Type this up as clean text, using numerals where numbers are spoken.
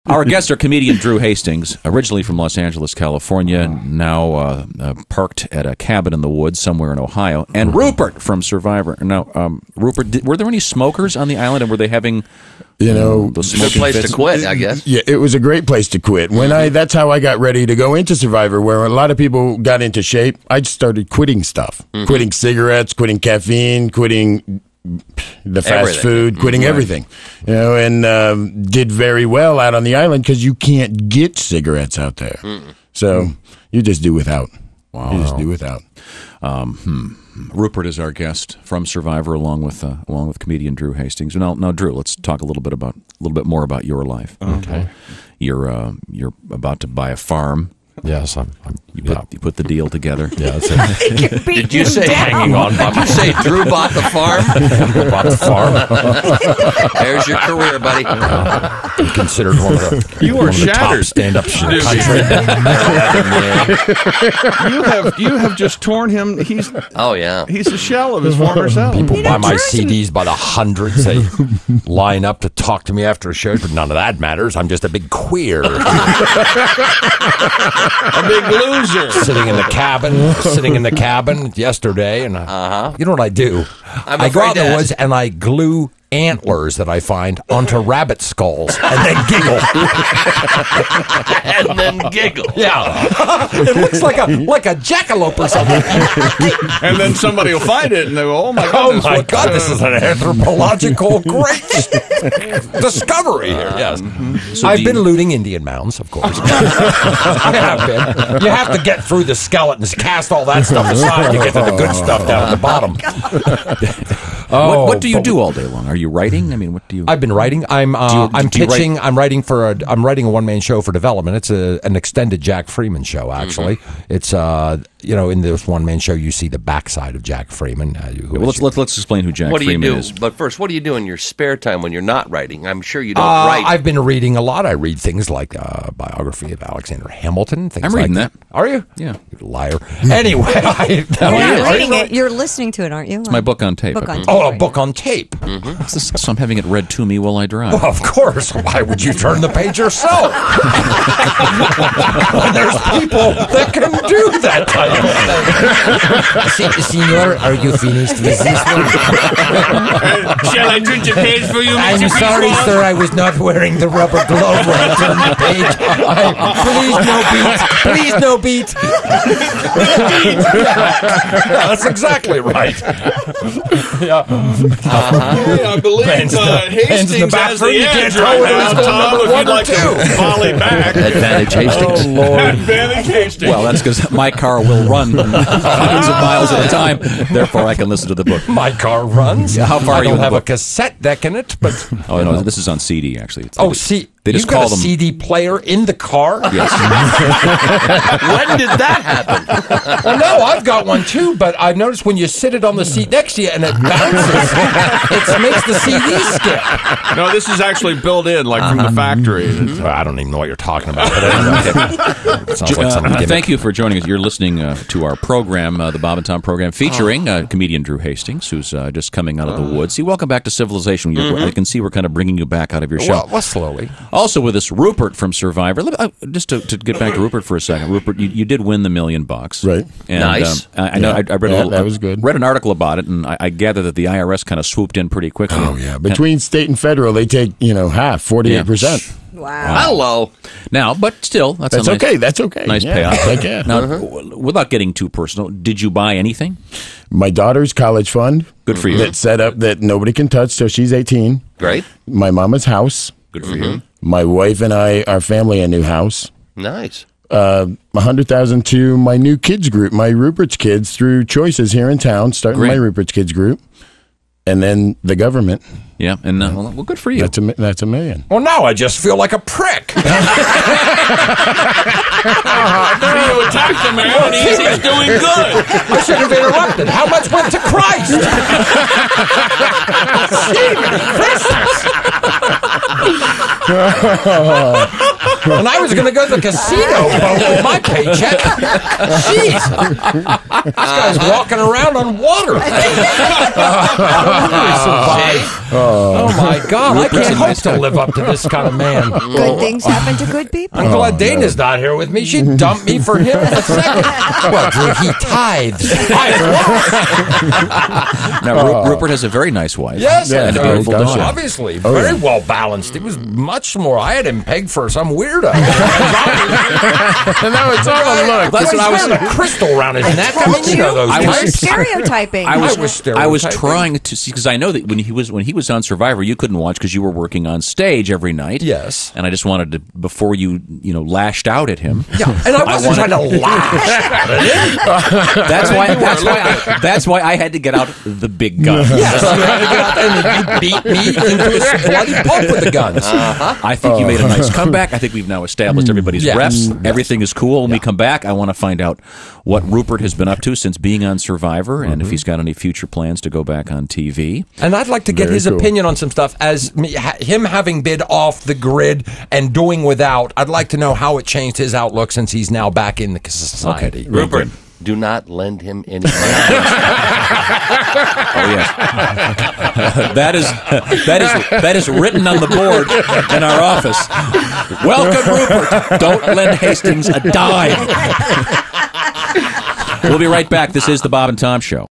Our guests are comedian Drew Hastings, originally from Los Angeles, California, now parked at a cabin in the woods somewhere in Ohio, and Rupert from Survivor. Now, Rupert, were there any smokers on the island, and were they having, the good place to quit, I guess? Yeah, it was a great place to quit. That's how I got ready to go into Survivor, where a lot of people got into shape. I just started quitting stuff, quitting cigarettes, quitting caffeine, quitting the fast food, quitting everything, and did very well out on the island because you can't get cigarettes out there. So you just do without. Wow. You just do without. Rupert is our guest from Survivor, along with comedian Drew Hastings. Now, Drew, let's talk a little bit more about your life. Okay. You're about to buy a farm. Yes, You put the deal together. Yeah, that's it. Did you say hanging on? Did you say Drew bought the farm? Bought the farm. There's your career, buddy. Considered one of the top stand-ups in the country. You have just torn him. He's a shell of his former self. People buy my CDs by the hundreds. They line up to talk to me after a show, but none of that matters. I'm just a big queer. A big loser. Sitting in the cabin yesterday, and you know what I do? I go out in the woods and I glue antlers that I find onto rabbit skulls and then giggle. Yeah. It looks like a jackalope or something. And then somebody will find it and they go, oh my God, this is an anthropological great discovery here. Yes. So I've been looting Indian mounds, of course. I have been. You have to get through the skeletons, cast all that stuff aside to get to the good stuff down at the bottom. What do you do all day long? Are you writing? I mean, what do you? I've been writing. I'm pitching. I'm writing a one-man show for development. It's an extended Jack Freeman show. Actually, it's in this one-man show you see the backside of Jack Freeman. Let's explain who Jack Freeman is. But first, what do you do in your spare time when you're not writing? I'm sure you don't write. I've been reading a lot. I read things like biography of Alexander Hamilton. I'm reading that. Are you? Yeah. You liar. Anyway, you're not reading it. You're listening to it, aren't you? It's my book on tape. A book on tape. So I'm having it read to me while I drive. Well, of course. Why would you turn the page yourself? There's people that can do that type of thing. Senor, are you finished with this one? Shall I print a page for you, I'm sorry, sir. I was not wearing the rubber glove when I turned the page. Please, no beat. Yeah, that's exactly right. Yeah. I believe Hastings has the edge right now, Tom, if you'd like to volley back. Advantage Hastings. Oh, Lord. Advantage Hastings. Well, that's because my car will run hundreds of miles at a time. Therefore, I can listen to the book. My car runs. Yeah, how far I are you don't in the have a book? cassette deck in it, but Oh no, this is on CD actually. They just you've got call a them CD player in the car? Yes. When did that happen? Well, no, I've got one too, but I've noticed when you sit it on the seat next to you and it bounces, it makes the CD skip. No, this is actually built in, like from the factory. I don't even know what you're talking about. But anyway, it sounds like something. Thank you for joining us. You're listening to our program, the Bob and Tom program, featuring comedian Drew Hastings, who's just coming out of the woods. Welcome back to civilization. I can see we're kind of bringing you back out of your shell. Well, slowly. Also with us, Rupert from Survivor. Just to get back to Rupert for a second. Rupert, you did win the $1 million. Right. And, Nice. I know. I read a little. That was good. Read an article about it, and I gather that the IRS kind of swooped in pretty quickly. Oh yeah, between state and federal, they take half, 48%. Wow. Hello. Now, but still, that's okay. That's okay. Nice Yeah, payoff. yeah. Now, without getting too personal, did you buy anything? My daughter's college fund. Good for you. That's set up that nobody can touch till she's 18. Great. My mama's house. Good for you. My wife and our family a new house. Nice. $100,000 to my new kids group, my Rupert's Kids, through Choices here in town, starting Great. my Rupert's Kids group, and then the government. Yeah, and well, good for you. That's $1 million. Well, now I just feel like a prick. You attacked the man and he's doing good. I should have interrupted. How much went to Christ? Christmas. And I was going to go to the casino with my paycheck. Jeez. This guy's walking around on water. Oh, my God. I can't hope to live up to this kind of man. Good things happen to good people. I'm glad Dana's not here with me. She'd dump me for him in a second. Well, he tithes. Now, Rupert has a very nice wife. Yes, and a beautiful dog. obviously. Very well balanced. He was much more. I had him pegged for some weirdo. And now it's all a look. That's what I was wearing a crystal around his neck. I mean, you know those You're types. stereotyping. I was trying to see, because I know that when he was on Survivor, you couldn't watch because you were working on stage every night. Yes. And I just wanted to, before you lashed out at him. Yeah, and I wasn't trying to lash out at him. That's why I had to get out the big gun. Yes, you had to get out there and you beat me into a bloody pulp with the guns. I think you made a nice comeback. I think we've now established everybody's reps. Everything is cool. When we come back, I want to find out what Rupert has been up to since being on Survivor, and if he's got any future plans to go back on TV. And I'd like to get his opinion on some stuff, as him having been off the grid and doing without. I'd like to know how it changed his outlook since he's now back in the society. Okay. Rupert, do not lend him any money. Oh yes, that is written on the board in our office. Welcome, Rupert. Don't lend Hastings a dime. We'll be right back. This is the Bob and Tom Show.